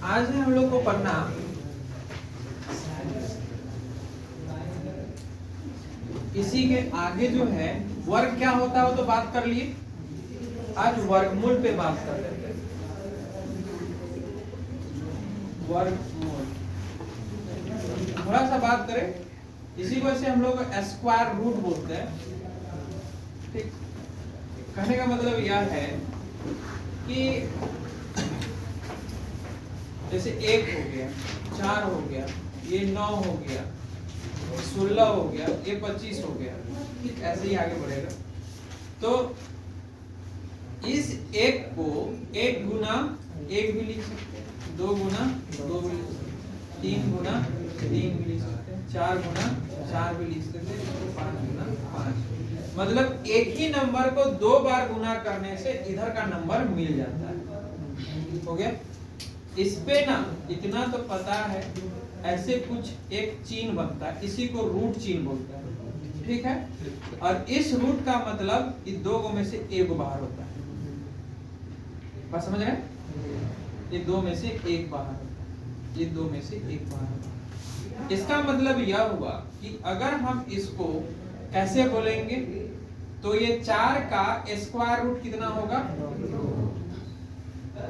आज है हम लोग को पढ़ना इसी के आगे जो है वर्ग क्या होता है वो तो बात कर लिए, आज वर्गमूल पे बात कर लेते हैं। वर्गमूल थोड़ा सा बात करें, इसी को से हम लोग स्क्वायर रूट बोलते हैं। ठीक, कहने का मतलब यह है कि जैसे 1 हो गया, 4 हो गया, ये 9 हो गया, 16 हो गया, ये 25 हो गया, ठीक ऐसे ही आगे बढ़ेगा। तो इस 1 को 1 गुना 1 भी लिख सकते हैं, 2 गुना 2 भी लिख सकते हैं, 3 गुना 3 भी लिख सकते हैं, 4 गुना 4 भी लिख सकते हैं, इसको 5 गुना 5। मतलब एक ही नंबर को 2 बार गुना करने से इधर का नंबर मिल जाता है। हो गया। इस पे ना इतना तो पता है, ऐसे कुछ एक चिन्ह बनता है, इसी को रूट चिन्ह बोलते हैं। ठीक है। और इस रूट का मतलब इन 2 में से 1 बाहर होता है। बात समझ रहे हैं? ये 2 में से 1 बाहर होता है, ये 2 में से 1 बाहर होता है। इसका मतलब यह हुआ कि अगर हम इसको कैसे बोलेंगे तो ये 4 का स्क्वायर रूट कितना होगा,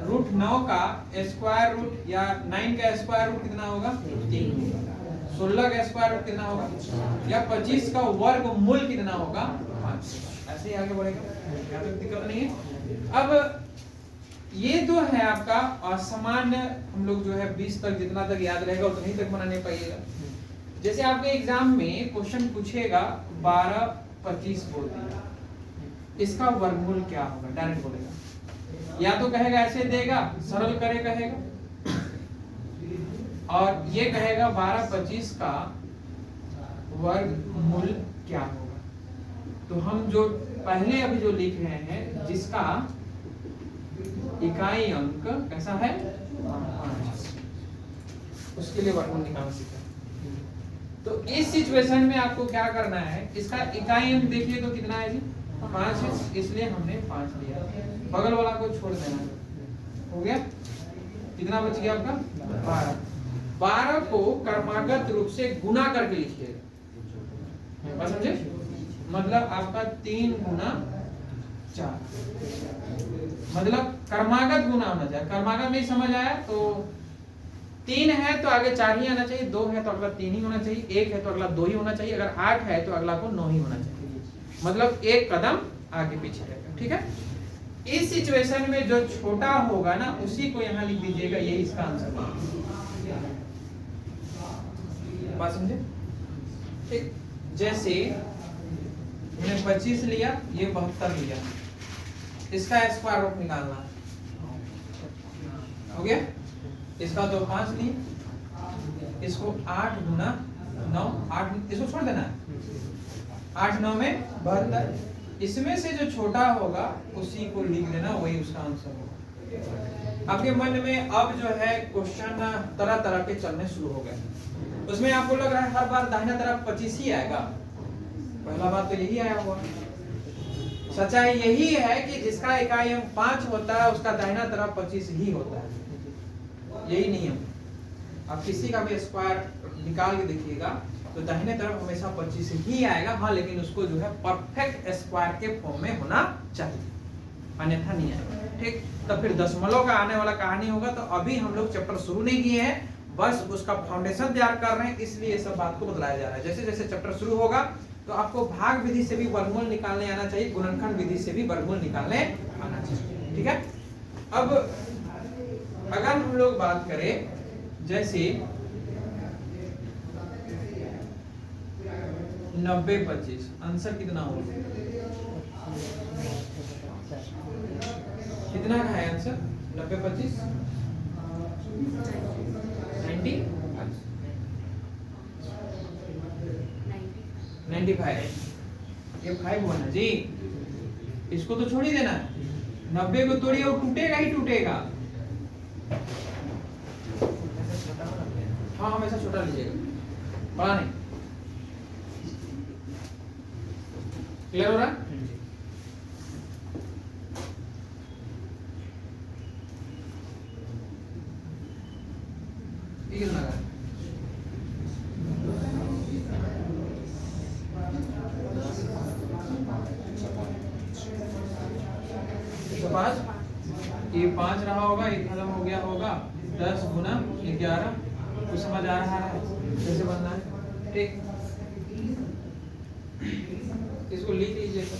रूट 9 का स्क्वायर रूट या 9 का स्क्वायर रूट कितना होगा, 3 होगा। 16 का स्क्वायर रूट कितना होगा, या 25 का वर्गमूल कितना होगा, 5। ऐसे ही आगे बढ़ेगा, कोई दिक्कत नहीं है। अब ये जो है आपका असामान्य, हम लोग जो है 20 तक जितना तक याद रहेगा उतना ही तक बनाने पाइएगा। जैसे आपके एग्जाम में क्वेश्चन पूछेगा 12 25 बोल दिया, इसका वर्गमूल क्या होगा, डायरेक्ट बोलेगा, या तो कहेगा ऐसे देगा, सरल करे कहेगा, और ये कहेगा 12 25 का वर्गमूल क्या होगा। तो हम जो पहले अभी जो लिख रहे हैं, जिसका इकाई अंक कैसा है 5, उसके लिए वर्गमूल निकालना सीखा। तो इस सिचुएशन में आपको क्या करना है, इसका इकाई अंक देखिए तो कितना है जी, 5 है, इसलिए हमने 5 लिया, बगल वाला को छोड़ देना। हो गया, कितना बच गया आपका 12। 12 को क्रमागत रूप से गुना करके लिखिएगा, बस समझे, मतलब आपका 3 गुना 4, मतलब क्रमागत गुना होना चाहिए। क्रमागत नहीं समझ आया तो 3 है तो आगे 4 ही आना चाहिए, 2 है तो अगला 3 ही होना चाहिए, 1 है तो अगला 2 ही होना चाहिए, अगर 8 है तो अगला को 9 ही होना चाहिए, मतलब 1 कदम आगे पीछे रहेगा। ठीक है। इस सिचुएशन में जो छोटा होगा ना उसी को यहाँ लिख दीजिएगा, ये इसका आंसर है। बात समझे? ठीक, जैसे मैंने 25 लिया, ये 72 लिया, इसका स्क्वायर रूट निकालना हो गया। इसका तो 5 लिए, इसको 8 गुना 9, 8 इसको छोड़ देना है, 8 9 में 72, इसमें से जो छोटा होगा उसी को लिख देना, वही उसका आंसर होगा। आपके मन में अब जो है क्वेश्चन तरह तरह के चलने शुरू हो गए। उसमें आपको लग रहा है हर बार दाहिना तरफ 25 ही आएगा, पहला बात तो यही आया हुआ। सच्चाई यही है कि जिसका इकाई अंक 5 होता है उसका दाहिना तरफ 25 ही होता है, यही नियम। आप किसी का भी स्क्वायर निकाल के देखिएगा तो दाहिने तरफ हमेशा 25 ही आएगा। हाँ, लेकिन उसको जो है परफेक्ट स्क्वायर के फॉर्म में होना चाहिए, अन्यथा नहीं आएगा। ठीक, तो फिर दशमलव का आने वाला कहानी होगा। तो अभी हम लोग चैप्टर शुरू नहीं किए हैं, बस उसका फाउंडेशन तैयार कर रहे हैं, इसलिए सब बात को बतलाया जा रहा है। जैसे जैसे चैप्टर शुरू होगा तो आपको भाग विधि से भी वर्गमूल निकालने आना चाहिए, गुणनखंड विधि से भी वर्गमूल निकालने आना चाहिए। ठीक है। अब अगर हम लोग बात करें, जैसे 90 25, आंसर कितना होगा, कितना का है आंसर 90 25 90 95, ये 5 हुआ ना जी, इसको तो छोड़ ही देना, 90 को तोड़िए वो टूटेगा ही टूटेगा। हाँ, हमेशा छोटा लीजिएगा, बड़ा नहीं। क्लियर हो रहा है? कितना का 105, ये 5 रहा होगा, ये खत्म हो गया होगा। 10 गुना 11, कुछ समझ आ रहा है कैसे बनना है? ठीक, इसको लिख लीजिए तो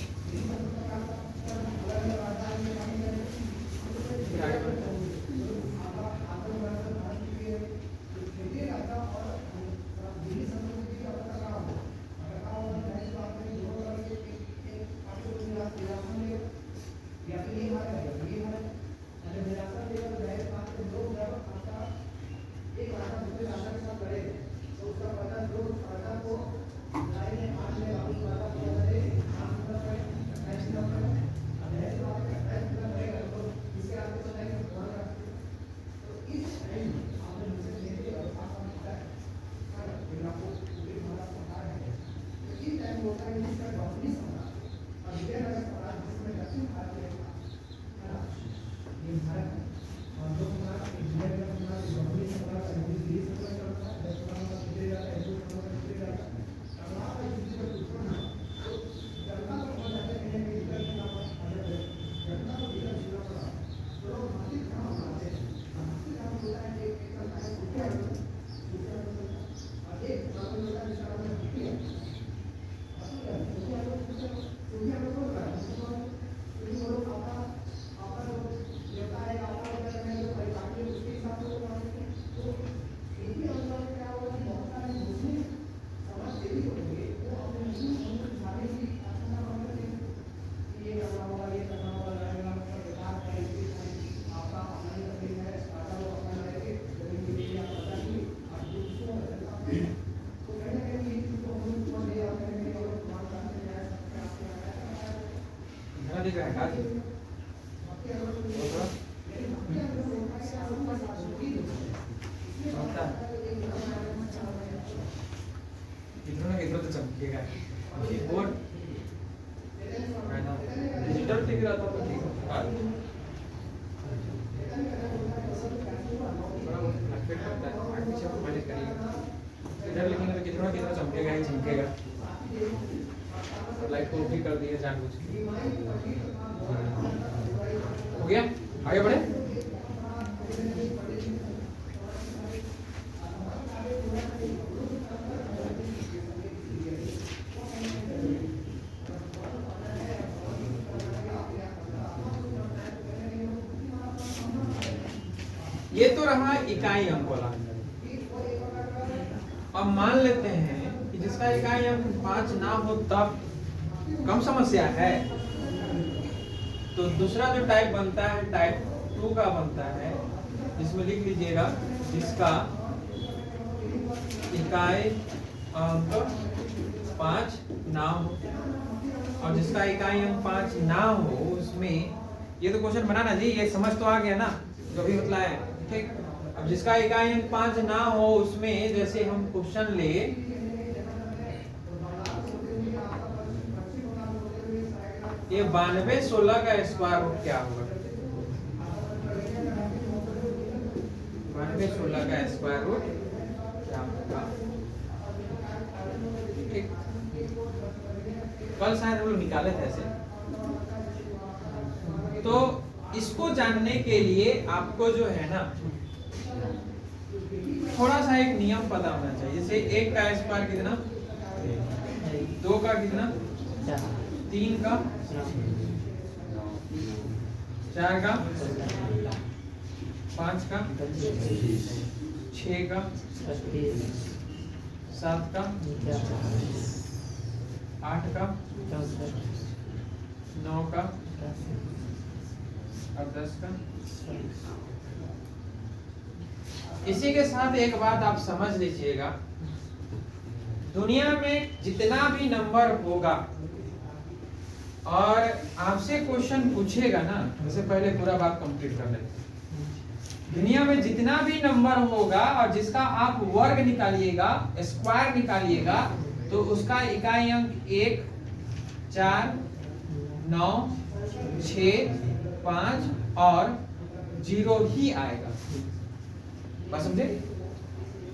आगे बढ़ते हैं। दिख रहा है क्या? कितना तो चमकेगा कीबोर्ड है ना, डिजिटल दिख रहा था तो ठीक है। थोड़ा अफेक्ट करता है, आगे पीछे मैनेज करिएगा। इधर लिखेंगे तो कितना कितना चमकेगा ही चमकेगा। लाइट को भी कर दिए जानबूझ के। हो गया, आगे बढ़े। ये तो रहा इकाई अंक वाला। अब मान लेते हैं कि जिसका इकाई अंक 5 ना हो तब कम समस्या है, तो दूसरा जो टाइप बनता है टाइप 2 का बनता है, जिसमें लिख लीजिएगा जिसका इकाई अंक 5 ना हो, और जिसका इकाई अंक 5 ना हो उसमें, ये तो क्वेश्चन बनाना जी, ये समझ तो आ गया ना जो भी मतलब है, ठीक। अब जिसका इकाई अंक 5 ना हो उसमें जैसे हम क्वेश्चन ले, ये 92/16 का स्क्वायर रूट क्या होगा? 92/16 का स्क्वायर रूट क्या होगा? ठीक, कल शायद हम लोग निकाले थे ऐसे। तो इसको जानने के लिए आपको जो है ना थोड़ा सा एक नियम पता होना चाहिए। जैसे 1 का स्क्वायर कितना, 2 का कितना, 3 का, 4 का, 5 का, 6 का, 7 का, 8 का, 9 का और 10 का। इसी के साथ एक बात आप समझ लीजिएगा, दुनिया में जितना भी नंबर होगा और आपसे क्वेश्चन पूछेगा ना, उससे पहले पूरा बात कंप्लीट कर लेते हैं। दुनिया में जितना भी नंबर होगा और जिसका आप वर्ग निकालिएगा, स्क्वायर निकालिएगा, तो उसका इकाई अंक 1, 4, 9, 6, 5 और 0 ही आएगा। बस समझे?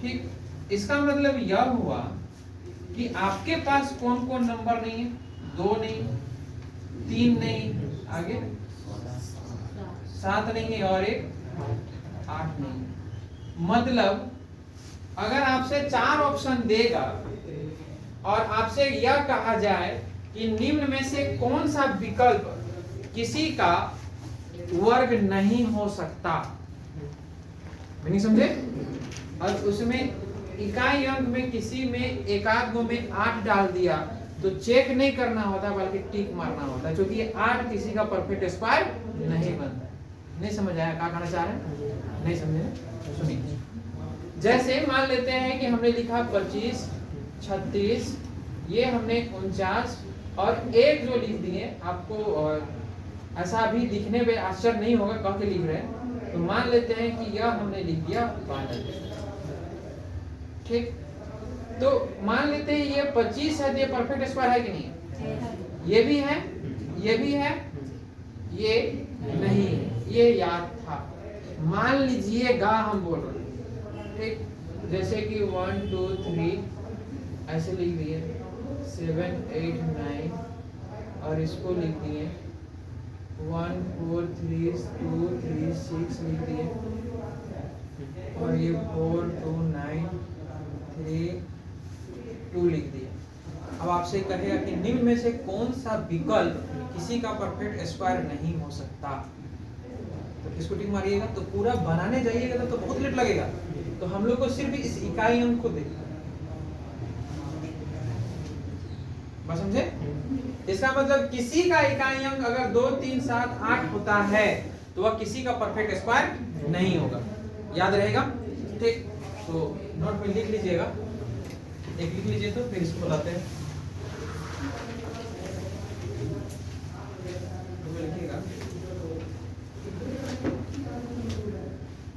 ठीक, इसका मतलब यह हुआ कि आपके पास कौन कौन नंबर नहीं है, 2 नहीं, 3 नहीं, आगे 7 नहीं है और एक 8 नहीं। मतलब अगर आपसे 4 ऑप्शन देगा और आपसे यह कहा जाए कि निम्न में से कौन सा विकल्प किसी का वर्ग नहीं हो सकता, नहीं समझे, और उसमें इकाई अंक में किसी में एकाध गो में 8 डाल दिया तो चेक नहीं करना होता बल्कि टिक मारना होता है, क्योंकि ये 8 किसी का परफेक्ट स्क्वायर नहीं बनता। नहीं समझ आया क्या कहना चाह रहे हैं? नहीं समझे? सुनिए, जैसे मान लेते हैं कि हमने लिखा 25, 36, ये हमने 49 और एक जो लिख दिए आपको, और ऐसा भी लिखने में आश्चर्य नहीं होगा कह के लिख रहे हैं, तो मान लेते हैं कि यह हमने लिख दिया 92। ठीक, तो मान लेते हैं ये 25 है, तो ये परफेक्ट स्क्वायर है कि नहीं? ये भी है, ये भी है, ये नहीं है, ये याद था। मान लीजिएगा हम बोल रहे हैं, ठीक, जैसे कि 1 2 3 ऐसे लिख दिए, 7 8 9 और इसको लिख दिए 1 4 3 2 3 6 लिख दिए, और ये 4 2 9 3 2 लिख दिए। अब आपसे कहेगा कि निम्न में से कौन सा विकल्प किसी का परफेक्ट स्क्वायर नहीं हो सकता, तो इसको टिक मारिएगा। तो पूरा बनाने जाइएगा तो बहुत लेट लगेगा, तो हम लोग को सिर्फ इस इकाई अंक को देखना, बस समझे? इसका मतलब किसी का इकाई अंक अगर 2 3 7 8 होता है तो वह किसी का परफेक्ट स्क्वायर नहीं होगा। याद रहेगा? ठीक, तो नोट में लिख लीजिएगा, एक लिख लीजिए तो फिर इसको बताते हैं। लिखिएगा,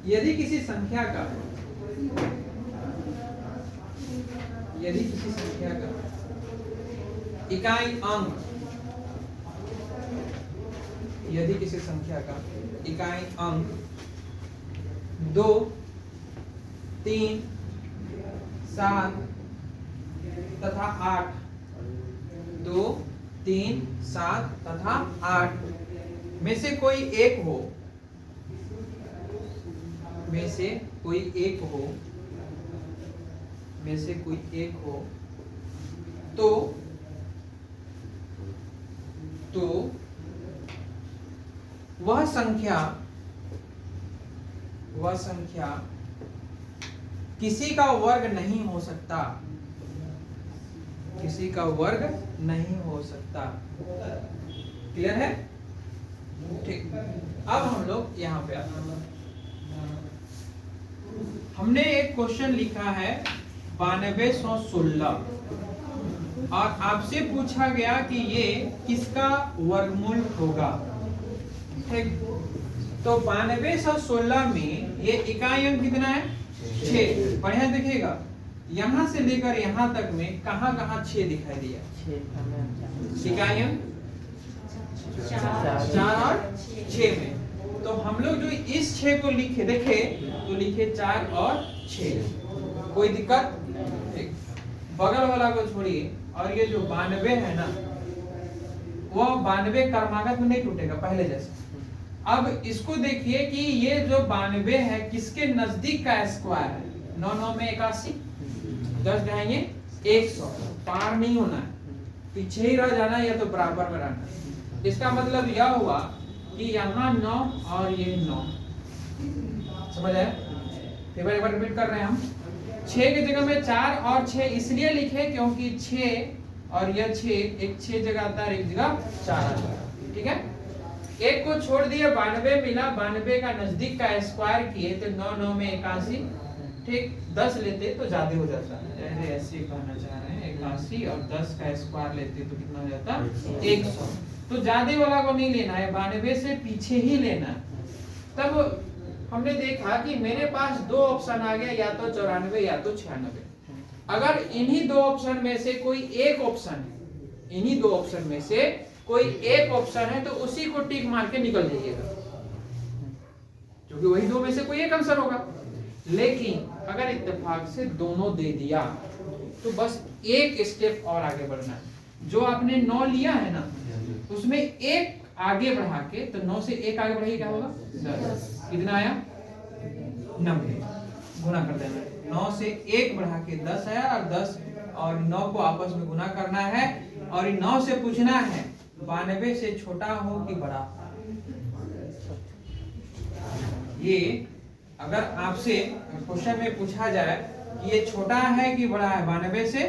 यदि किसी संख्या का इकाई अंक, यदि किसी संख्या का इकाई अंक 2 3 7 तथा 8, 2 3 7 तथा 8 में से कोई एक हो, में से कोई एक हो, में से कोई एक हो, तो वह संख्या किसी का वर्ग नहीं हो सकता, किसी का वर्ग नहीं हो सकता। क्लियर है? ठीक, अब हम लोग यहाँ पे आते हैं। हमने एक क्वेश्चन लिखा है 9216 और आपसे पूछा गया कि ये किसका वर्गमूल होगा। ठीक, तो 9216 में ये इकाई अंक कितना है? 6। बढ़िया देखिएगा, यहाँ से लेकर यहाँ तक में कहाँ कहाँ 6 दिखाई दिया? इकाई अंक 4 और 6 में। तो हम लोग जो इस 6 को लिखे, देखे तो लिखे 4 और 6, कोई दिक्कत? ठीक, बगल वाला को छोड़िए, और ये जो 92 है ना, वो 92 क्रमागत में नहीं टूटेगा पहले जैसे। अब इसको देखिए कि ये जो 92 है किसके नजदीक का स्क्वायर है? 9 9 में 81, 10 जाएंगे 100, पार नहीं होना है, पीछे ही रह जाना है या तो बराबर में रहना। इसका मतलब यह हुआ कि यहाँ 9 और ये 9, समझ आया? एक बार रिपीट कर रहे हैं हम। 6 की जगह में 4 और 6 इसलिए लिखे क्योंकि 6 और यह 6, एक 6 जगह आता है, एक जगह 4 आता है। ठीक है, एक को छोड़ दिए 92 मिला, 92 का नजदीक का स्क्वायर किए तो 9 9 में 81। ठीक, 10 लेते तो ज्यादा हो जाता है, ऐसे कहना चाह रहे हैं 81, और 10 का स्क्वायर लेते तो कितना हो जाता? 100। तो ज्यादा वाला को नहीं लेना है, 92 से पीछे ही लेना। तब हमने देखा कि मेरे पास 2 ऑप्शन आ गया, या तो 94 या तो 96। अगर इन्हीं 2 ऑप्शन में से कोई एक ऑप्शन है, इन्हीं 2 ऑप्शन में से कोई एक ऑप्शन है, तो उसी को टिक मार के निकल जाइएगा, क्योंकि वही 2 में से कोई एक आंसर होगा। लेकिन अगर इत्तेफाक से दोनों दे दिया तो बस एक स्टेप और आगे बढ़ना है। जो आपने 9 लिया है ना उसमें एक आगे बढ़ा के, तो 9 से एक आगे बढ़ाइए क्या होगा 10। कितना आया 90, गुना कर देना। 9 से एक बढ़ा के 10 आया और 10 और 9 को आपस में गुना करना है और 9 से पूछना है 92 से छोटा हो कि बड़ा। ये अगर आपसे क्वेश्चन में पूछा जाए कि ये छोटा है कि बड़ा है 92 से,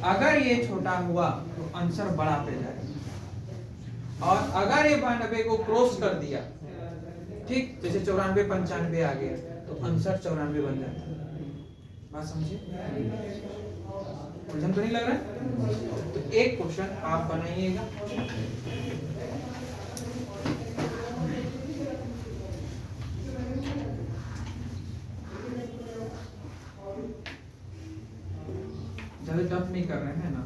अगर ये छोटा हुआ तो आंसर बड़ा पे जाएगा, और अगर ये 92 को क्रॉस कर दिया, ठीक, जैसे 94 95 आ गया तो आंसर 94 बन जाता है। बात समझिए, उलझन तो नहीं लग रहा है? तो एक क्वेश्चन आप बनाइएगा। ज्यादा टफ नहीं कर रहे हैं ना।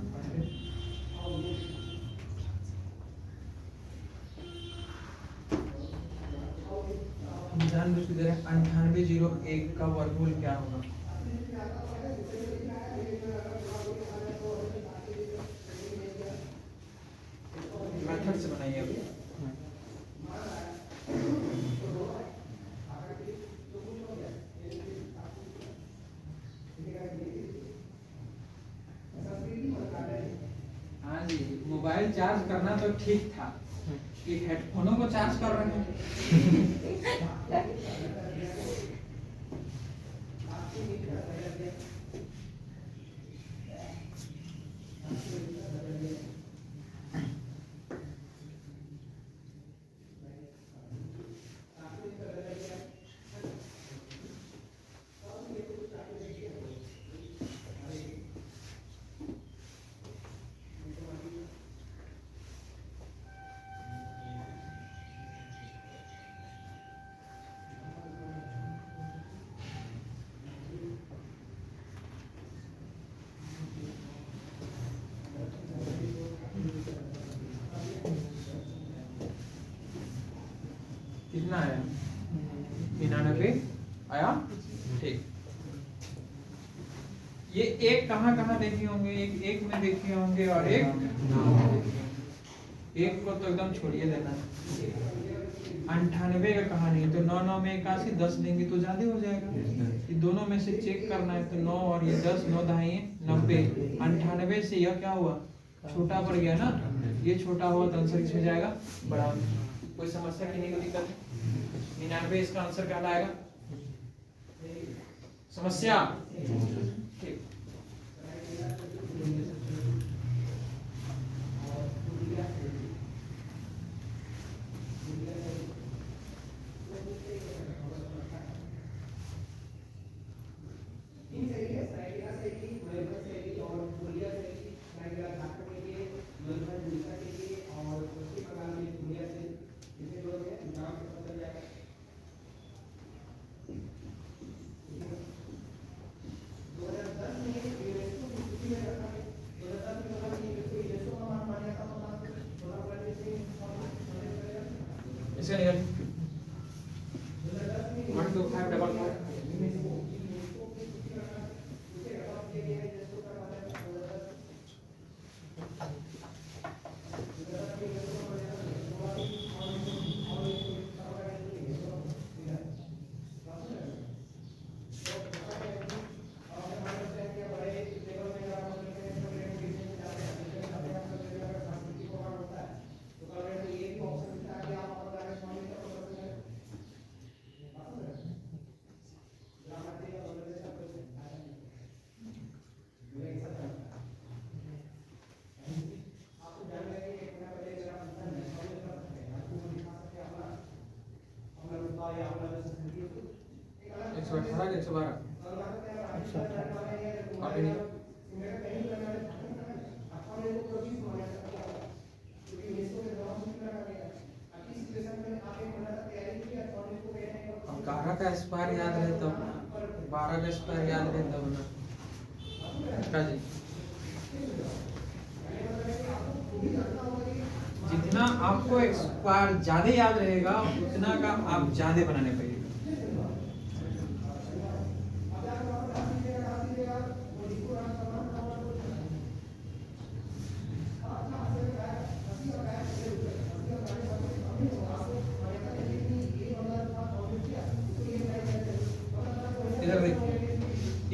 ध्यान दे 9801 का वर्गमूल क्या होगा? मेथड से बनाइए अभी। हाँ जी, मोबाइल चार्ज करना तो ठीक था, ये हेडफोनों को चार्ज कर रहे हैं। कितना आया? 99 आया, ठीक। ये एक कहाँ देखे होंगे? एक में देखे होंगे और एक को तो एकदम छोड़िए देना। 98 का कहाँ नहीं, तो 9 9 में 81, 10 देंगे तो ज्यादा हो जाएगा। ये दोनों में से चेक करना है, तो 9 और ये 10, 9 दाहिए 90। 98 से यह क्या हुआ? छोटा पड़ गया ना, ये छोटा हुआ तो आंसर किसमें जाएगा? बड़ा। कोई समस्या की नहीं, कोई दिक्कत? 99 इसका आंसर क्या आएगा? समस्या, ठीक। इसका निकल 1 2 5 डबल 5। अठारह 112 11 का स्क्वायर याद रहे तब, 12 का स्क्वायर याद रहे तब ना जी। जितना आपको स्क्वायर ज्यादा याद रहेगा उतना का आप ज्यादा बनाने पड़ेगा।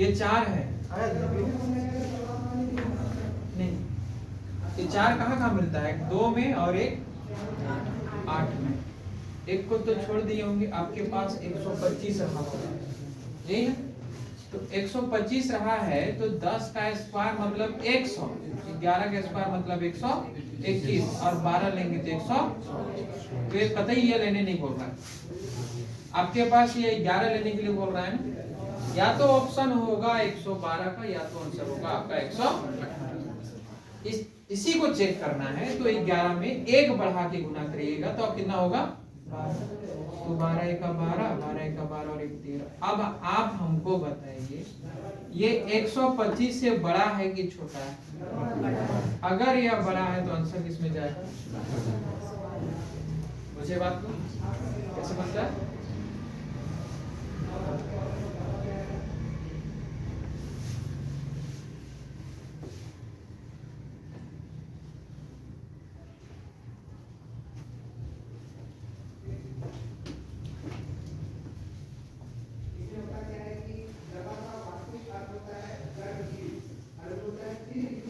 ये 4 है नहीं, ये 4 कहाँ कहाँ मिलता है? 2 में और एक 8 में। एक को तो छोड़ दिए होंगे, आपके पास 125 रहा होगा, यही है। तो 125 रहा है तो 10 का स्क्वायर मतलब 100, 11 का स्क्वायर मतलब 121 और 12 लेंगे तो 100। तो ये कतई ये लेने नहीं बोल रहा है आपके पास, ये 11 लेने के लिए बोल रहा है ना। या तो ऑप्शन होगा 112 का, या तो आंसर होगा आपका 118। इसी को चेक करना है। तो 11 में 1 बढ़ा के गुना करिएगा तो अब कितना होगा? 12। तो 12 एक 12, 12 एक 12 और 1 13। अब आप हमको बताइए ये 125 से बड़ा है कि छोटा है? अगर यह बड़ा है तो आंसर किस में जाएगा? मुझे बात को कैसे बनता है?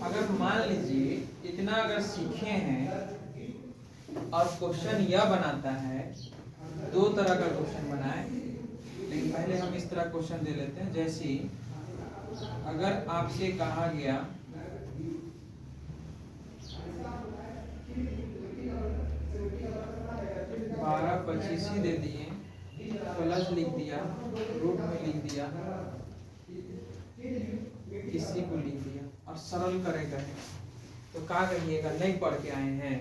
अगर मान लीजिए इतना अगर सीखे हैं और क्वेश्चन यह बनाता है, 2 तरह का क्वेश्चन बनाए, लेकिन पहले हम इस तरह क्वेश्चन दे लेते हैं। जैसे अगर आपसे कहा गया 12 25 ही दे दिए, प्लस लिख दिया, रूट में लिख दिया, किसी को लिख दिया और सरल करेगा, तो क्या करिएगा? नहीं पढ़ के आए हैं।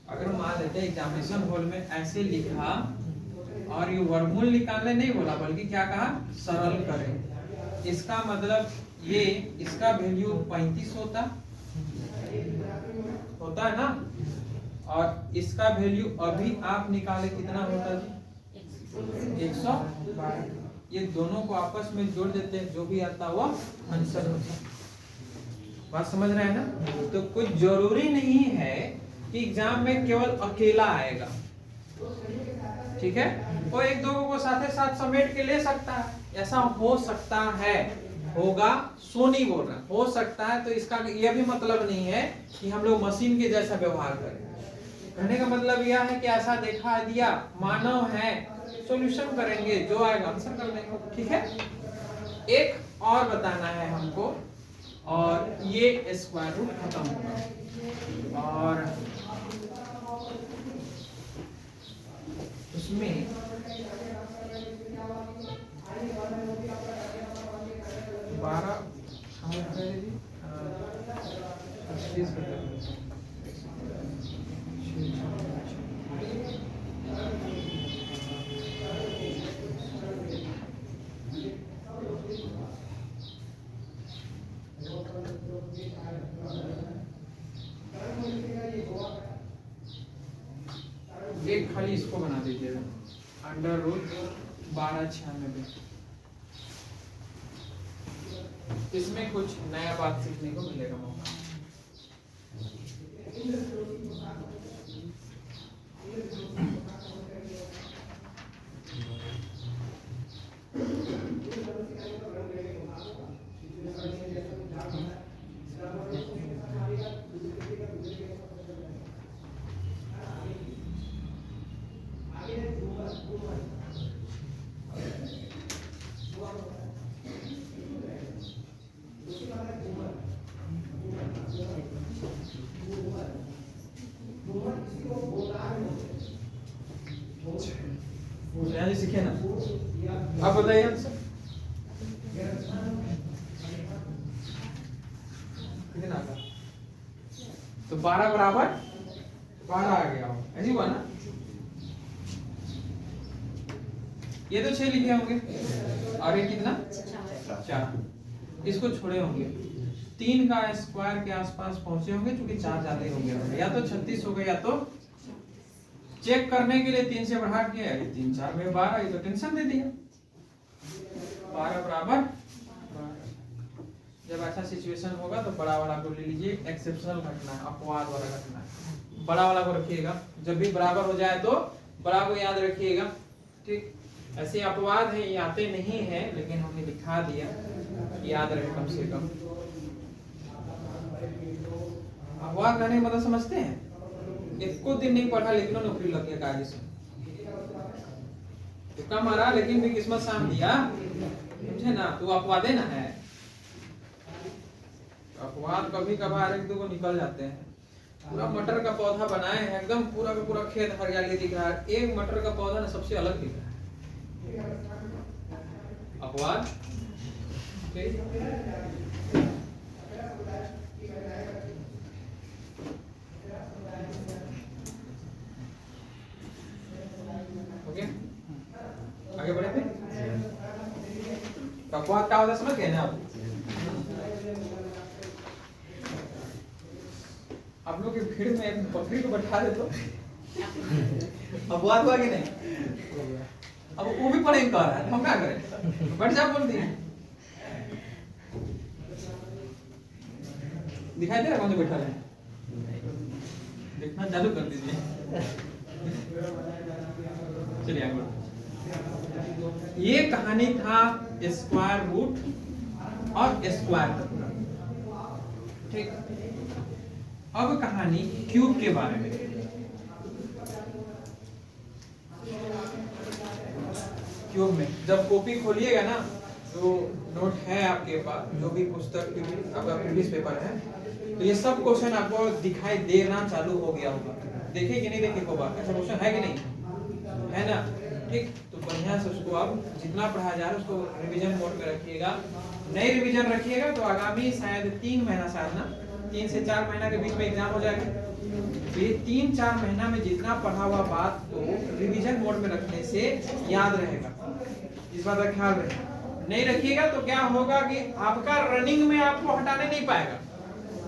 अगर मान लेते हैं एग्जामिनेशन हॉल में ऐसे लिखा और ये वर्गमूल निकालने नहीं बोला, बल्कि क्या कहा? सरल करें। इसका मतलब ये इसका वैल्यू 35 होता है ना, और इसका वैल्यू अभी आप निकाले कितना होता जी? 112। ये दोनों को आपस में जोड़ देते हैं, जो भी आता वो आंसर होता है। बात समझ रहे हैं ना? तो कुछ जरूरी नहीं है कि एग्जाम में केवल अकेला आएगा, ठीक है? वो एक दो को साथ समेट के ले सकता है, ऐसा हो सकता है, होगा सो नहीं बोल रहा, हो सकता है। तो इसका यह भी मतलब नहीं है कि हम लोग मशीन के जैसा व्यवहार करें। कहने का मतलब यह है कि ऐसा देखा दिया, मानव है, सॉल्यूशन करेंगे, जो आएगा आंसर कर देंगे, ठीक है? एक और बताना है हमको, और ये स्क्वायर रूट खत्म होगा, और उसमें बारह एक खाली इसको बना दीजिएगा, अंडर रूट 1296। इसमें कुछ नया बात सीखने को मिलेगा मौका। सीखे ना, आप बताइए आंसर कितना आ गया? तो 12 बराबर 12 आ गया, ऐसी हुआ ना? ये तो 6 लिखे होंगे, और ये कितना? 4। इसको छोड़े होंगे, 3 का स्क्वायर के आसपास पहुंचे होंगे, क्योंकि 4 ज्यादा होंगे, या तो 36 हो गया, या तो चेक करने के लिए 3 से बढ़ा के 3 4 में 12, ये तो टेंशन दे दिया। 12 बराबर 12। जब ऐसा सिचुएशन होगा तो बड़ा वाला को ले लीजिए, एक्सेप्शनल घटना है, अपवाद वाला घटना है, बड़ा वाला को रखिएगा। जब भी बराबर हो जाए तो बड़ा को याद रखिएगा, ठीक? ऐसे अपवाद है, ये आते नहीं है, लेकिन हमने दिखा दिया, याद रहे कम से कम। अपवाद कहने का मतलब समझते हैं? एक को दिन नहीं पढ़ा लेकिन नौकरी लग गया कागज से, तुक्का मारा लेकिन भी किस्मत साथ दिया, समझे ना? तो अपवादे ना है। अपवाद कभी कभार एक दो को निकल जाते हैं। पूरा मटर का पौधा बनाए हैं, एकदम पूरा का पूरा खेत हरियाली दिख रहा है, एक मटर का पौधा ना सबसे अलग दिख रहा है, अपवाद। ठीक, ओके, आगे बढ़े थे। अपवाद क्या होता है समझ गए ना आप? आप लोग की भीड़ में एक बकरी को बैठा दे तो अपवाद हुआ कि नहीं? अब वो भी पढ़े कह रहा है, हम क्या करें? बैठ जा, बोल दिए। दिखाई दे रहा कौन से बैठा है? देखना चालू कर दीजिए। चलिए आगे बढ़ते। ये कहानी था स्क्वायर रूट और स्क्वायर का पूरा, ठीक। अब कहानी क्यूब के बारे में। क्यूब में जब कॉपी खोलिएगा ना, तो नोट है आपके पास, जो भी पुस्तक आपका प्रीवियस पेपर है, तो ये सब क्वेश्चन आपको दिखाई देना चालू हो गया होगा। देखे कि नहीं देखे होगा? ऐसा क्वेश्चन है कि नहीं? है ना? ठीक, तो बढ़िया से उसको आप जितना पढ़ाया जा रहा है उसको रिवीजन मोड में रखिएगा। नहीं रिवीजन रखिएगा तो आगामी शायद 3 महीना, शायद ना 3 से 4 महीना के बीच में एग्जाम हो जाएगा। तो ये 3-4 महीना में जितना पढ़ा हुआ बात को रिवीजन मोड में रखने से याद रहेगा, इस बात का ख्याल रखेगा। नहीं रखिएगा तो क्या होगा कि आपका रनिंग में आपको हटाने नहीं पाएगा,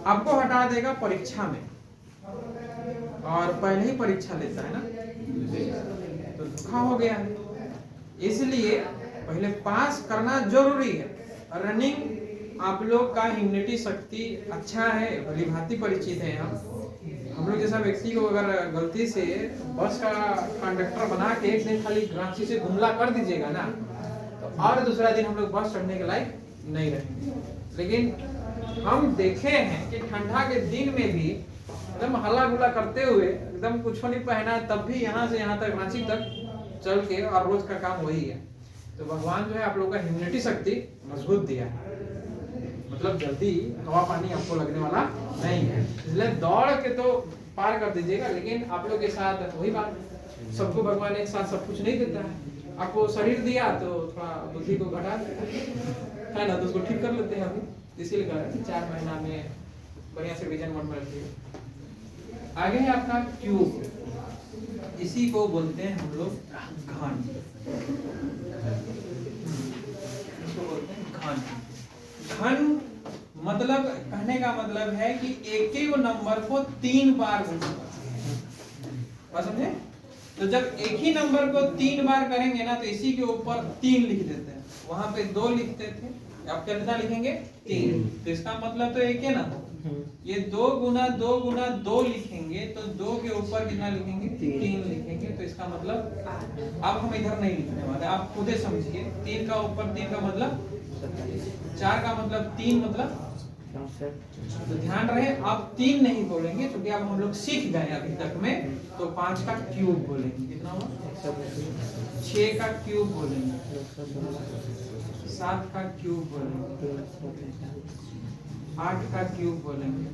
आपको हटा देगा परीक्षा में, और पहले ही परीक्षा लेता है ना, तो धोखा हो गया है। इसलिए पहले पास करना जरूरी है। रनिंग आप लोग का इम्यूनिटी शक्ति अच्छा है, भलीभांति परिचित है। हम लोग जैसा व्यक्ति को अगर गलती से बस का कंडक्टर बना के एक दिन खाली रांची से गुमला कर दीजिएगा ना, तो और दूसरा दिन हम लोग बस चढ़ने के लायक नहीं रहेंगे। लेकिन हम देखे हैं कि ठंडा के दिन में भी एकदम हल्ला गुल्ला करते हुए, एकदम कुछ नहीं पहना है, तब भी यहाँ से यहाँ तक रांची तक चल के, और रोज का काम वही है। तो भगवान जो है आप लोगों का इम्यूनिटी शक्ति मजबूत दिया है, मतलब जल्दी हवा पानी आपको लगने वाला नहीं है। इसलिए दौड़ के तो पार कर दीजिएगा, लेकिन आप लोग के साथ वही बात, सबको भगवान एक साथ सब कुछ नहीं देता है। आपको शरीर दिया तो थोड़ा बुद्धि को घटा देता है ना, तो उसको ठीक कर लेते हैं अभी। इसीलिए कह रहे हैं 4 महीना में बढ़िया से विजन मोड में रखिएगा। आगे है आपका क्यूब, इसी को बोलते हैं हम लोग घन, इसको बोलते हैं घन। घन मतलब, कहने का मतलब है कि एक ही नंबर को 3 बार गुणा, समझे? तो जब एक ही नंबर को 3 बार करेंगे ना, तो इसी के ऊपर 3 लिख देते हैं। वहां पे 2 लिखते थे, आप कितना लिखेंगे? 3। तो इसका मतलब तो एक है ना, ये 2 गुना 2 गुना 2 लिखेंगे, तो 2 के ऊपर कितना लिखेंगे? 3 लिखेंगे। तो इसका मतलब अब हम इधर नहीं लिखने वाले, आप खुद ही समझिए। 3 का ऊपर 3 का मतलब 4 का मतलब 3 मतलब, तो ध्यान रहे आप 3 नहीं बोलेंगे, क्योंकि अब हम लोग सीख गए अभी तक में। तो 5 का क्यूब बोलेंगे, कितना हुआ? 6 का क्यूब बोलेंगे, 7 का क्यूब बोलेंगे, 8 का क्यूब बोलेंगे,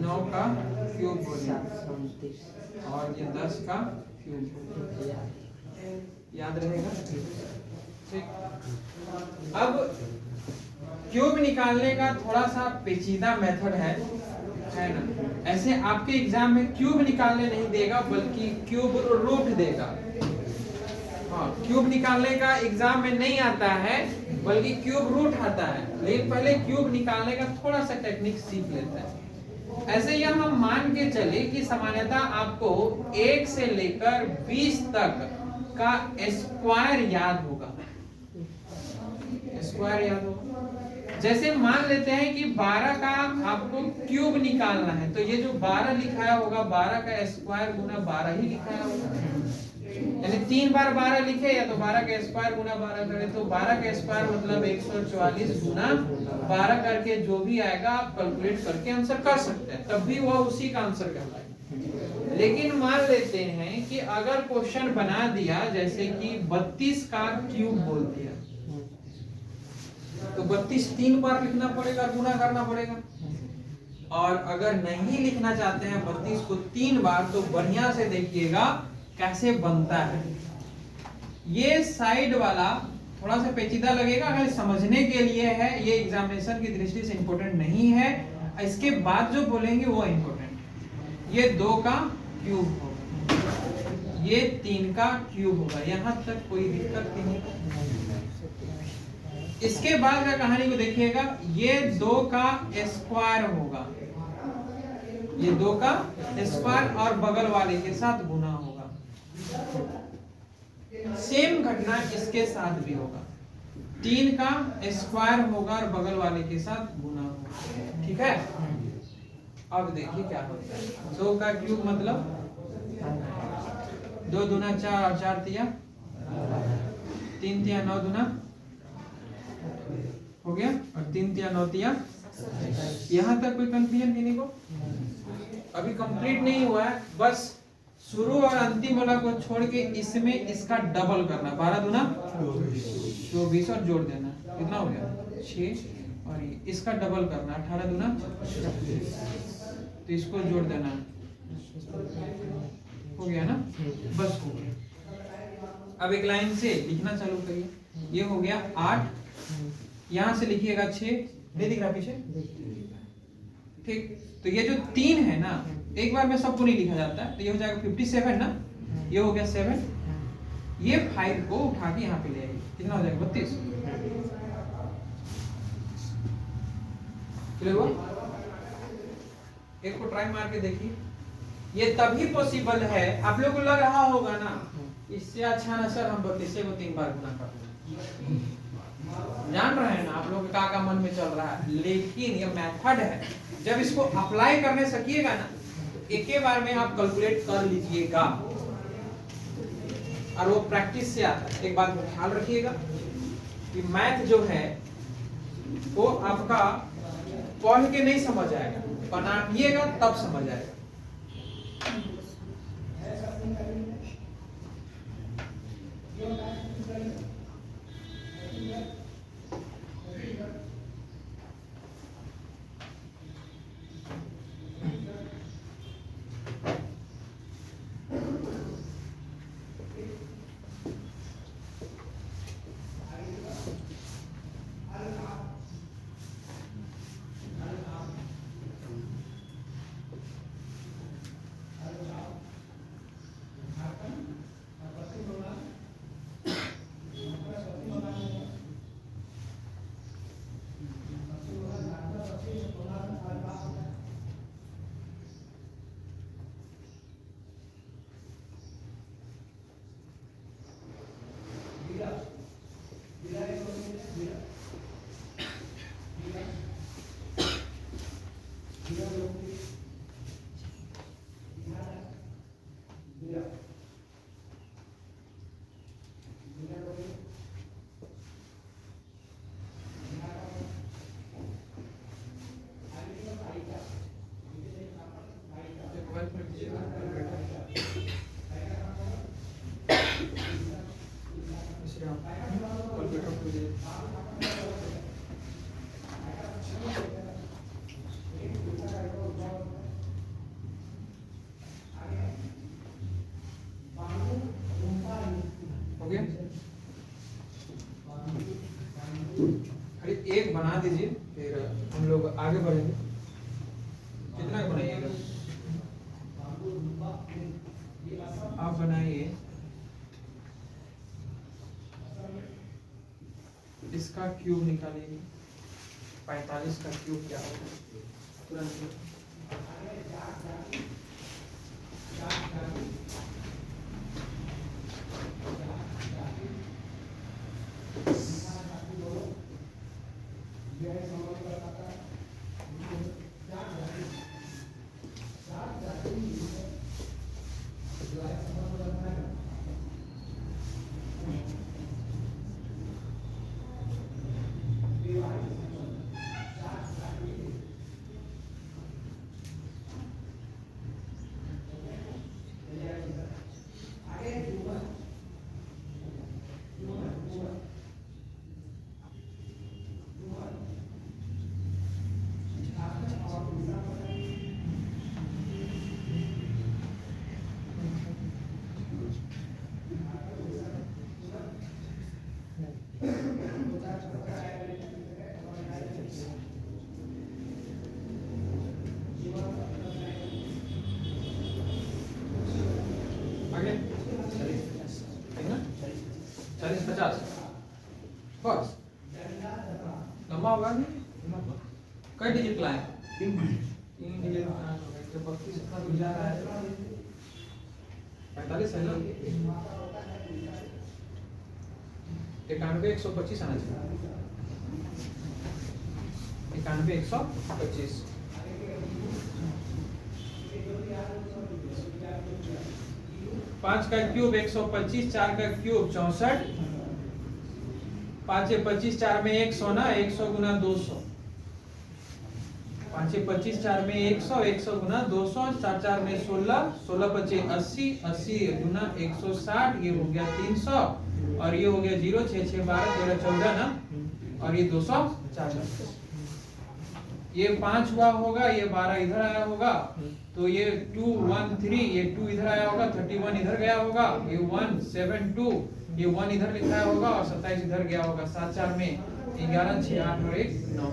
9 का क्यूब बोलेंगे, और ये 10 का क्यूब बोलेंगे। याद रहेगा? ठीक। अब क्यूब निकालने का थोड़ा सा पेचीदा मेथड है ना। ऐसे आपके एग्जाम में क्यूब निकालने नहीं देगा, बल्कि क्यूब रूट देगा। हाँ, क्यूब निकालने का एग्जाम में नहीं आता है, बल्कि क्यूब रूट आता है। लेकिन पहले क्यूब निकालने का थोड़ा सा टेक्निक सीख लेते हैं। ऐसे ही हम मान के चले कि सामान्यतः आपको 1 से लेकर 20 तक का स्क्वायर याद होगा, स्क्वायर याद होगा। जैसे मान लेते हैं कि 12 का आपको क्यूब निकालना है, तो ये जो 12 लिखाया होगा 12 का स्क्वायर गुना 12 ही लिखाया होगा, यानी 3 बार 12 लिखे या तो 12 का स्क्वायर गुना 12 करें, तो 12 का स्क्वायर मतलब 144 गुना 12 करके जो भी आएगा आप कैलकुलेट करके आंसर कर सकते हैं, तब भी वह उसी का आंसर कहलाएगा। लेकिन मान लेते हैं कि अगर क्वेश्चन बना दिया जैसे कि 32 का क्यूब बोल दिया, तो 32 3 बार लिखना पड़ेगा, गुना करना पड़ेगा। और अगर नहीं लिखना चाहते हैं 32 को 3 बार, तो बढ़िया से देखिएगा कैसे बनता है। ये साइड वाला थोड़ा सा पेचीदा लगेगा, अगर समझने के लिए है, ये एग्जामिनेशन की दृष्टि से इंपॉर्टेंट नहीं है। इसके बाद जो बोलेंगे वो इंपॉर्टेंट। ये 2 का क्यूब होगा, ये 3 का क्यूब होगा, यहां तक कोई दिक्कत नहीं। इसके बाद का कहानी को देखिएगा, ये 2 का स्क्वायर होगा, ये 2 का स्क्वायर और बगल वाले के साथ गुना होगा। सेम घटना इसके साथ भी होगा, 3 का स्क्वायर होगा और बगल वाले के साथ गुना होगा, ठीक है। अब देखिए क्या होता है, 2 का क्यूब मतलब 2 दूना 4 और 4 तिया 3 तिया 9 दूना हो गया, और 3 तिया 9 तिया। यहां तक कोई कंफ्यूजन किसी को? अभी कंप्लीट नहीं हुआ है, बस शुरू और अंतिम वाला को छोड़ के इसमें इसका डबल करना, 12 दूना 24 और जोड़ देना, कितना हो गया 6, और इसका डबल करना 18 दूना, तो इसको जोड़ देना, हो गया ना, बस हो गया। अब एक लाइन से लिखना चालू करिए, ये हो गया 8, यहां से लिखिएगा 6, नहीं दिख रहा पीछे, ठीक। तो ये जो 3 है ना, एक बार में सबको नहीं लिखा जाता है, तो ये हो जाएगा 57 ना, ये हो गया 7, ये 5 को उठा के यहाँ पे ले आइए, कितना हो जाएगा 32। क्लियर हुआ? एक को ट्राई मार के देखिए, ये तभी पॉसिबल है। आप लोगों को लग रहा होगा ना, इससे अच्छा ना सर हम 32 को 3 बार गुना कर दें, जान रहे हैं ना आप लोग का मन में चल रहा है, लेकिन ये मेथड है, जब इसको अप्लाई करने सकिएगा ना, तो एक ही बार में आप कैलकुलेट कर लीजिएगा, और वो प्रैक्टिस से आता है। एक बात को ख्याल रखिएगा कि मैथ जो है वो आपका पढ़ के नहीं समझ आएगा, बनाइएगा तब समझ आएगा। एक बना दीजिए, फिर हम लोग आगे बढ़ेंगे। कितना बनाइएगा आप? बनाइए, इसका क्यूब निकालिए, 45 का क्यूब क्या होगा तुरंत। डिजिट लाए? 3 डिजिट कहाँ हो गए? तो 32 इतना दूर जा रहा है, 45 है ना, 91 125 आना चाहिए, 91 125। 5 का क्यूब 125, 4 का क्यूब 64, 5 से 25, 4 में 100 ना, 100 गुना 200, 5 से 25, 4 में 100, 100 गुना 200, 4 4 में 16, 16 25 80, 80 गुना 160, ये हो गया 300, और ये हो गया 0, 6 6 12 13 14 ना, और ये 240। ये 5 हुआ होगा, ये 12 इधर आया होगा, तो ये 2 1 3, ये 2 इधर आया होगा, 31 इधर गया होगा, ये 1 7 2, ये 1 इधर लिखा होगा, और 27 इधर गया होगा। 7 4 में 11 6 8 और 1 9।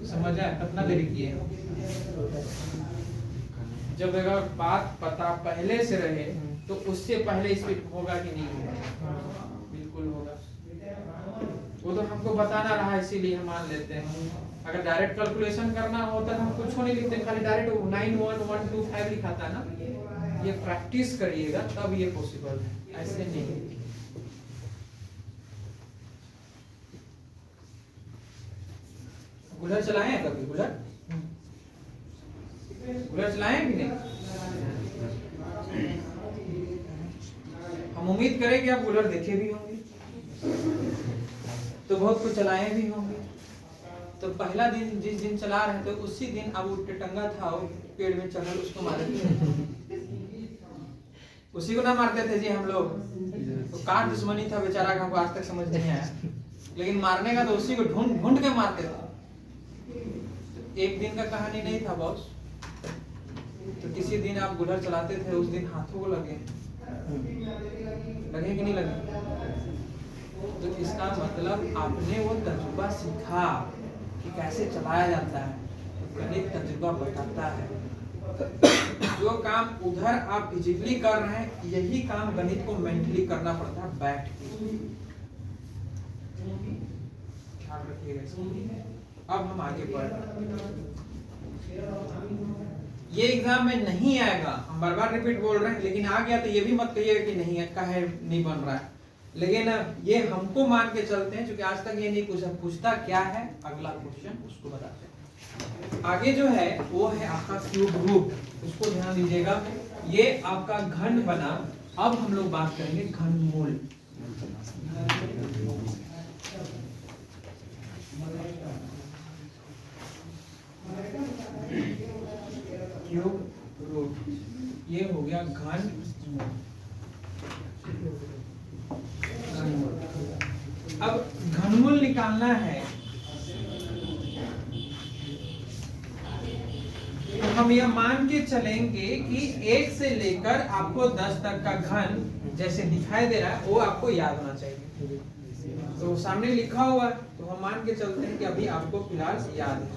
समझ आया? कितना देरी किए? जब अगर बात पता पहले से रहे तो उससे पहले स्पीड होगा कि नहीं होगा? बिल्कुल होगा। वो तो हमको बताना रहा, इसीलिए हम मान लेते हैं। अगर डायरेक्ट कैलकुलेशन करना होता तो हम कुछ नहीं लिखते, खाली डायरेक्ट 9 1 1 2 5 लिखाता है ना। ये प्रैक्टिस करिएगा तब ये पॉसिबल है, ऐसे नहीं। बुलेट चलाए हैं कभी? बुलेट चलाए हैं कि नहीं? हम उम्मीद करें कि आप बुलेट देखे भी होंगे, तो बहुत कुछ चलाए भी होंगे। तो पहला दिन जिस दिन चला रहे थे उसी दिन अब वो टिटंगा था, वो पेड़ में चढ़ल, उसको मारे थे। उसी को ना मारते थे जी हम लोग, तो काट दुश्मनी था बेचारा का, हमको आज तक समझ नहीं आया, लेकिन मारने का तो उसी को ढूंढ ढूंढ के मारते थे। तो एक दिन का कहानी नहीं था बॉस। तो किसी दिन आप बुलेट चलाते थे, उस दिन हाथों को लगे कि नहीं लगे? तो इसका मतलब आपने वो तजुर्बा सीखा कि कैसे चलाया जाता है। गणित तजुर्बा बताता है। जो काम उधर आप फिजिकली कर रहे हैं, यही काम गणित को मेंटली करना पड़ता है बैठ के। ख्याल रखिएगा। अब हम आगे बढ़, ये एग्जाम में नहीं आएगा, हम बार बार रिपीट बोल रहे हैं, लेकिन आ गया तो ये भी मत कहिएगा कि नहीं है, काहे नहीं बन रहा है। लेकिन ये हमको मान के चलते हैं, क्योंकि आज तक ये नहीं पूछा। पूछता क्या है अगला क्वेश्चन, उसको बताते हैं। आगे जो है वो है आपका क्यूब रूट, उसको ध्यान दीजिएगा। ये आपका घन बना। अब हम लोग बात करेंगे घनमूल। क्यूब रूट, ये हो गया घन। अब घनमूल निकालना है, तो हम यह मान के चलेंगे कि 1 से लेकर आपको 10 तक का घन जैसे दिखाई दे रहा है वो आपको याद होना चाहिए। तो सामने लिखा हुआ है, तो हम मान के चलते हैं कि अभी आपको फिलहाल याद है।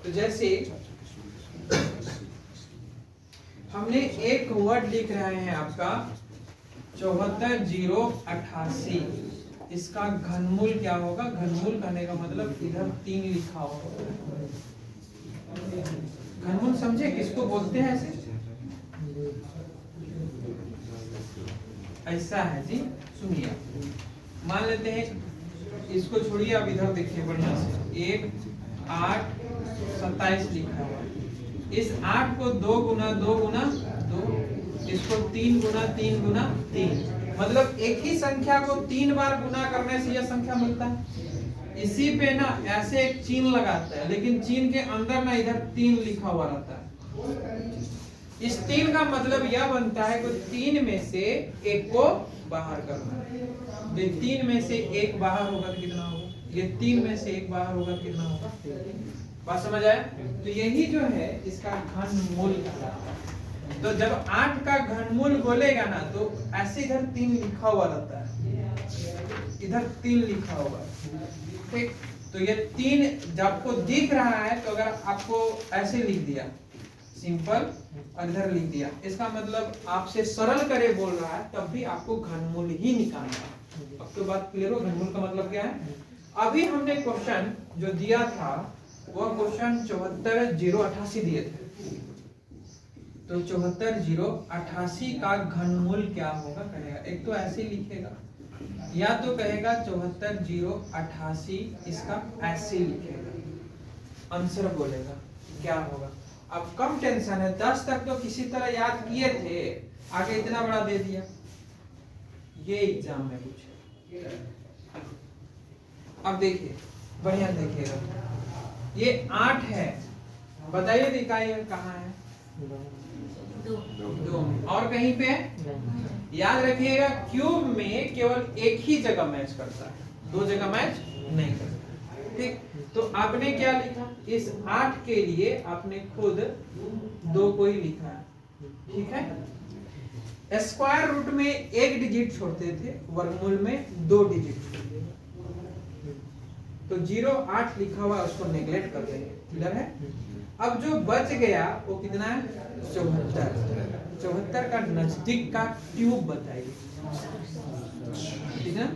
तो जैसे हमने एक वर्ड लिख रहे हैं आपका 74088, इसका घनमूल क्या होगा? घनमूल कहने का मतलब इधर 3 लिखा होगा। घनमूल समझे किसको बोलते हैं? ऐसा है जी, सुनिए। मान लेते हैं, इसको छोड़िए, अब इधर देखिए बढ़िया से। 1 8 27 लिखा हुआ। इस 8 को 2 गुना 2 गुना 2, इसको 3 गुना 3 गुना 3, मतलब एक ही संख्या को 3 बार गुना करने से यह संख्या मिलता है। इसी पे ना ऐसे एक चिन्ह लगाता है, लेकिन चिन्ह के अंदर ना इधर 3 लिखा हुआ रहता है। इस 3 का मतलब यह बनता है कि 3 में से 1 को बाहर करना है। 3 में से 1 बाहर होगा तो कितना होगा? ये 3 में से 1 बाहर होगा तो कितना होगा? बात समझ आया? तो यही जो है इसका घनमूल कहलाता है। तो जब 8 का घनमूल बोलेगा ना, तो ऐसे इधर 3 लिखा हुआ रहता है, इधर 3 लिखा हुआ है, ठीक। तो ये 3 जब आपको दिख रहा है, तो अगर आपको ऐसे लिख दिया सिंपल और इधर लिख दिया, इसका मतलब आपसे सरल करे बोल रहा है, तब भी आपको घनमूल ही निकालना है। अब तो बात क्लियर हो, घनमूल का मतलब क्या है? अभी हमने क्वेश्चन जो दिया था वह क्वेश्चन 74,088 दिए थे। तो 74,088 का घनमूल क्या होगा कहेगा। एक तो ऐसे ही लिखेगा, या तो कहेगा 74,088 इसका ऐसे लिखेगा, आंसर बोलेगा क्या होगा। अब कम टेंशन है, 10 तक तो किसी तरह याद किए थे, आगे इतना बड़ा दे दिया। ये एग्जाम में पूछे। अब देखिए बढ़िया देखिएगा, ये 8 है, बताइए इकाई कहाँ है? दो में। और कहीं पे है? याद रखिएगा क्यूब में केवल एक ही जगह मैच करता है, दो जगह मैच नहीं करता। ठीक, तो आपने क्या लिखा? इस 8 के लिए आपने खुद 2 को ही लिखा है। ठीक है, स्क्वायर रूट में एक डिजिट छोड़ते थे, वर्गमूल में 2 डिजिट छोड़ते थे। तो 0 8 लिखा हुआ उसको नेग्लेक्ट कर देंगे। क्लियर है? अब जो बच गया वो कितना है? 74। 74 का नजदीक का क्यूब बताइए। ठीक है,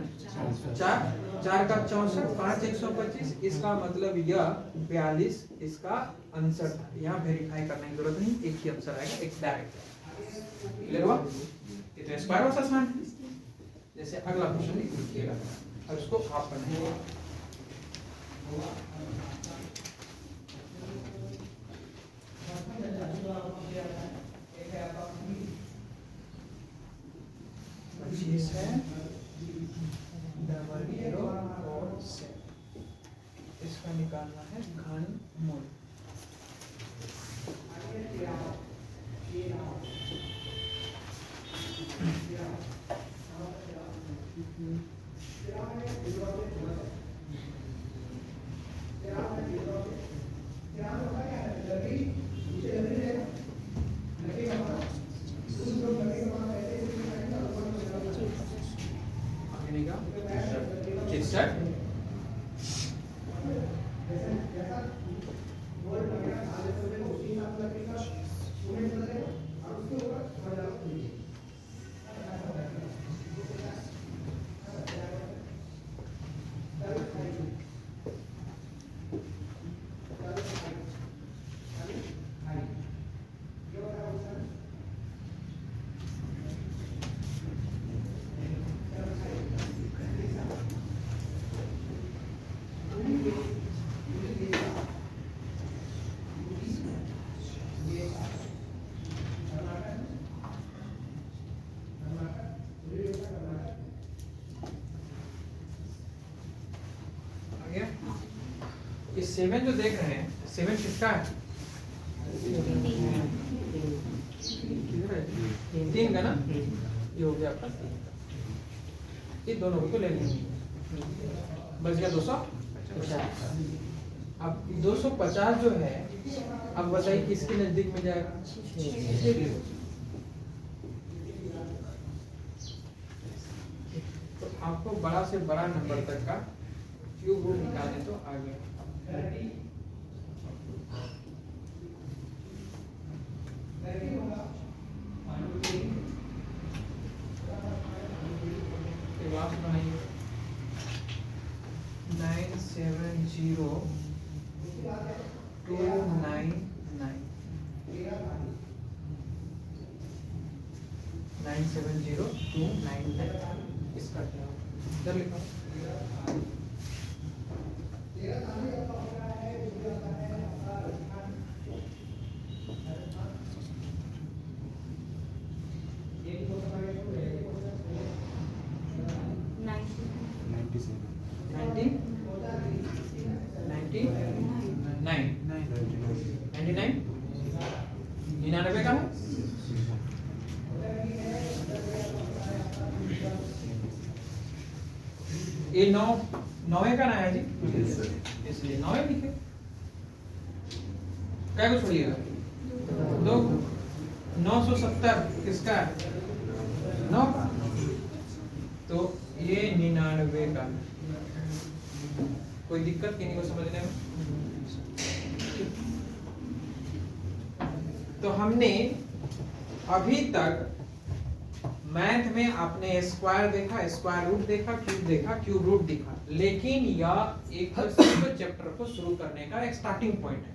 4 का 64, 5 125, इसका मतलब यह 42 इसका आंसर था। यहाँ वेरीफाई करने की जरूरत नहीं, एक ही आंसर आएगा, एक डायरेक्ट। क्लियर हुआ? ये तो स्क्वायर वर्सेस आसान है। जैसे अगला क्वेश्चन लिखिएगा और उसको आप बनाइए। है डबल एरो और सेट, इसका निकालना है घनमूल। ये 7 जो देख रहे हैं, 7 किसका है? 3 का ना, ये हो गया आपका 3 का। ये दोनों को ले लेंगे, बच गया 250। अब 250 जो है, अब बताइए किसके नजदीक में जाएगा? तो आपको बड़ा से बड़ा नंबर तक का क्यूब रूट निकालने तो आ गया। बनाइए 970,299 इसका क्या होगा? इधर लिखो। निन्यानवे का है। ये 9 का ना है जी, इसलिए 9 लिखे। क्या को छोड़िएगा? 2। 970 किसका है? 9 का। तो ये 99 का। कोई दिक्कत किन्हीं को समझने में? तो हमने अभी तक मैथ में आपने स्क्वायर देखा, स्क्वायर रूट देखा, क्यूब रूट देखा, लेकिन यह एक चैप्टर को शुरू करने का एक स्टार्टिंग पॉइंट है।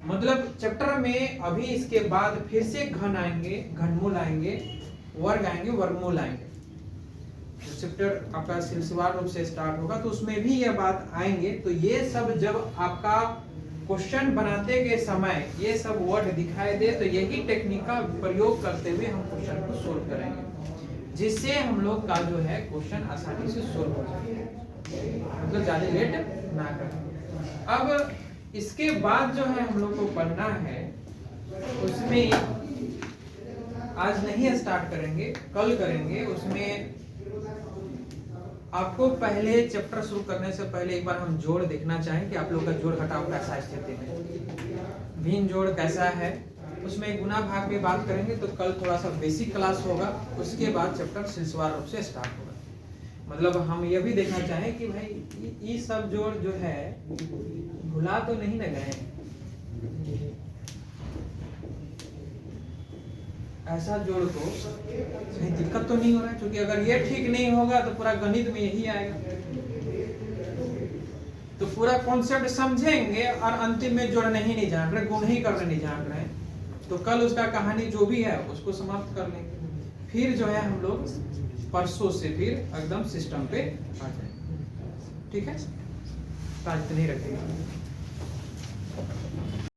मतलब चैप्टर में अभी इसके बाद फिर से घन आएंगे, घनमूल आएंगे, वर्ग आएंगे, वर्गमूल आएंगे। चैप्टर आपका सिलसिलेवार रूप से स्टार्ट होगा तो उसमें भी ये बात आएंगे। तो ये सब जब आपका क्वेश्चन बनाते के समय ये सब वर्ड दिखाई दे तो यही टेक्निक का प्रयोग करते हुए हम क्वेश्चन को सोल्व करेंगे, जिससे हम लोग का जो है क्वेश्चन आसानी से सोल्व हो जाए, मतलब ज्यादा लेट ना करें। अब इसके बाद जो है हम लोग को पढ़ना है, उसमें आज नहीं स्टार्ट करेंगे, कल करेंगे। उसमें आपको पहले चैप्टर शुरू करने से पहले एक बार हम जोड़ देखना चाहें कि आप लोग का जोड़ घटाव कैसा स्थिति में, भिन्न जोड़ कैसा है, उसमें गुना भाग पे बात करेंगे। तो कल थोड़ा सा बेसिक क्लास होगा, उसके बाद चैप्टर सिलसिलेवार रूप से स्टार्ट होगा। मतलब हम ये भी देखना चाहें कि भाई ये सब जोड़ जो है भुला तो नहीं न गए, ऐसा जोड़ को कहीं दिक्कत तो नहीं हो रहा है, क्योंकि अगर ये ठीक नहीं होगा तो पूरा गणित में यही आएगा। तो पूरा कॉन्सेप्ट समझेंगे और अंतिम में जोड़ नहीं जान रहे, गुण ही करने नहीं जान रहे, तो कल उसका कहानी जो भी है उसको समाप्त कर लेंगे। फिर जो है हम लोग परसों से फिर एकदम सिस्टम पे आ जाएंगे। ठीक है, आज तो नहीं रखेंगे।